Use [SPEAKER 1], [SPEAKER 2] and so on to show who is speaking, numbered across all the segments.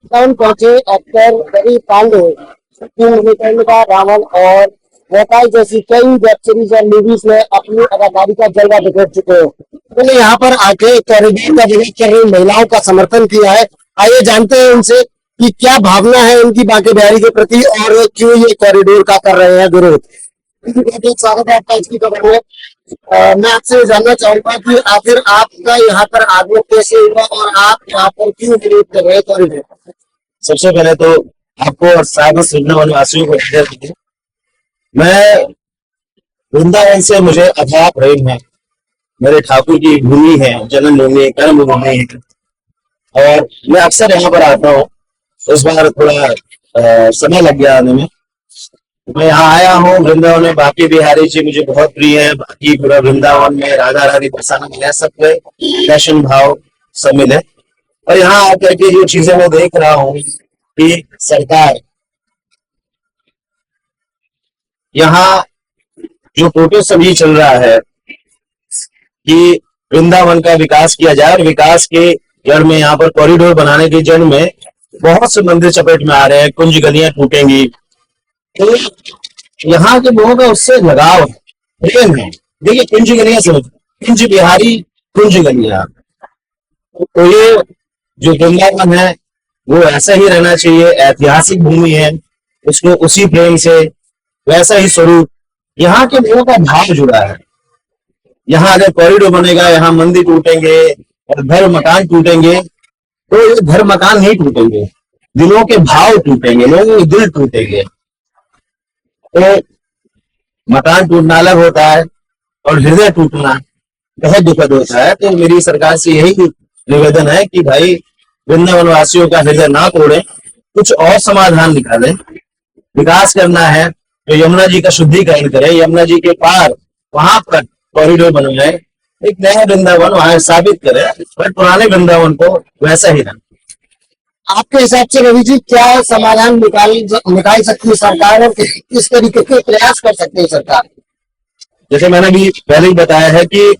[SPEAKER 1] Town पहुंचे actor Ravi Pandey. का रावण और वोकाई जैसी कई वेब सीरीज और मूवीज में अपनी अदाकारी का जलवा बिखेर चुके हैं। उन्होंने यहाँ पर आके कॉरिडोर का विरोध कर रही महिलाओं का समर्थन किया है। आइए जानते हैं उनसे कि क्या भावना है उनकी बांके बिहारी के प्रति और क्यों ये कॉरिडोर का कर रहे हैं विरोध। स्वागत है आपका आज की खबर में। मैं आपसे जानना चाहूंगा कि आखिर आपका यहाँ पर आगमन कैसे हुआ और आप यहाँ पर क्यों विरोध कर रहे हैं कॉरिडोर।
[SPEAKER 2] सबसे पहले तो आपको और सारे वृंदावन वासियों को मैं वृंदावन से मुझे अथाह प्रेम है। मेरे ठाकुर की भूमि है, जन्म भूमि, कर्म भूमि है और मैं अक्सर यहाँ पर आता हूँ। इस बार थोड़ा समय लग गया आने में। मैं यहाँ आया हूँ। वृंदावन में बांके बिहारी जी मुझे बहुत प्रिय है। बाकी पूरा वृंदावन में राधा रानी बरसाना मिला, सब दर्शन भाव सब मिले। और यहाँ आकर के जो चीजें मैं देख रहा हूँ कि सरकार यहाँ जो टोटल सभी चल रहा है कि वृंदावन का विकास किया जाए और विकास के जड़ में यहाँ पर कॉरिडोर बनाने की जड़ में बहुत से मंदिर चपेट में आ रहे हैं, कुंज गलियां टूटेंगी। तो यहाँ के लोगों का उससे लगाव है, प्रेम है। देखिए कुंज गलियां समझ, कुंज बिहारी कुंज गलियां, तो ये जो वृंदावन है वो ऐसा ही रहना चाहिए। ऐतिहासिक भूमि है, उसको उसी प्रेम से वैसा ही स्वरूप यहाँ के लोगों का भाव जुड़ा है। यहाँ अगर कॉरिडोर बनेगा, यहाँ मंदिर टूटेंगे और घर मकान टूटेंगे, तो ये घर मकान नहीं टूटेंगे, दिलों के भाव टूटेंगे, लोगों के दिल टूटेंगे। तो मकान टूटना अलग होता है और हृदय टूटना बहुत दुखद होता है। तो मेरी सरकार से यही निवेदन है कि भाई वृंदावन वासियों का हृदय ना तोड़े, कुछ और समाधान निकालें। विकास करना है तो यमुना जी का शुद्धिकरण करें, यमुना जी के पार वहां पर कॉरिडोर बनवाए, एक नया वृंदावन वहां साबित करे, पर पुराने वृंदावन को वैसा ही रहे।
[SPEAKER 1] आपके हिसाब से रवि जी क्या समाधान निकाल सकती है सरकार और किस तरीके के प्रयास कर सकती है सरकार।
[SPEAKER 2] जैसे मैंने भी पहले ही बताया है कि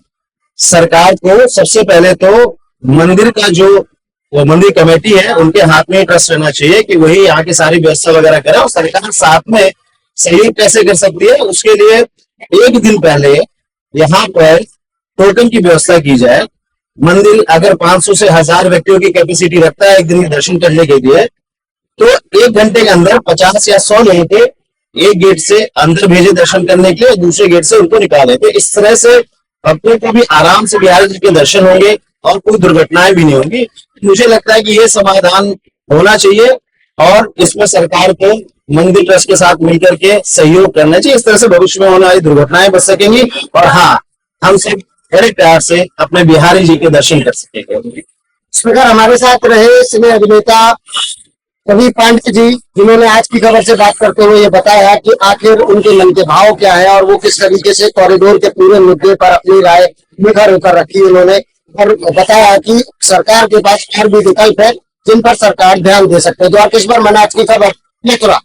[SPEAKER 2] सरकार को सबसे पहले तो मंदिर का जो वो मंदिर कमेटी है उनके हाथ में ट्रस्ट रहना चाहिए कि वही यहाँ की सारी व्यवस्था वगैरह करे। और सरकार साथ में सहयोग कैसे कर सकती है, उसके लिए एक दिन पहले यहाँ पर टोकन की व्यवस्था की जाए। मंदिर अगर 500 से 1000 व्यक्तियों की कैपेसिटी रखता है एक दिन के दर्शन करने के लिए, तो 1 घंटे के अंदर 50 या 100 लोगों के एक गेट से अंदर भेजे दर्शन करने के लिए, दूसरे गेट से उनको निकाले। तो इस तरह से भक्तों को भी आराम से बिहारी जी के दर्शन होंगे और कोई दुर्घटनाएं भी नहीं होंगी। मुझे लगता है कि ये समाधान होना चाहिए और इसमें सरकार को मंदिर ट्रस्ट के साथ मिलकर के सहयोग करना चाहिए। इस तरह से भविष्य में होने वाली दुर्घटनाएं बच सकेंगी और हाँ, हम सब बड़े प्यार से अपने बिहारी जी के दर्शन कर सकेंगे।
[SPEAKER 1] इस प्रकार हमारे साथ रहे सिने अभिनेता रवि पांडे जी, जिन्होंने आज की खबर से बात करते हुए ये बताया कि आखिर उनके मन के भाव क्या है और वो किस तरीके से कॉरिडोर के पूरे मुद्दे पर अपनी राय निखर होकर रखी उन्होंने, और बताया कि सरकार के पास और भी विकल्प है जिन पर सरकार ध्यान दे सकते हैं। द्वारकेश्वर मना आज की खबर मथुरा।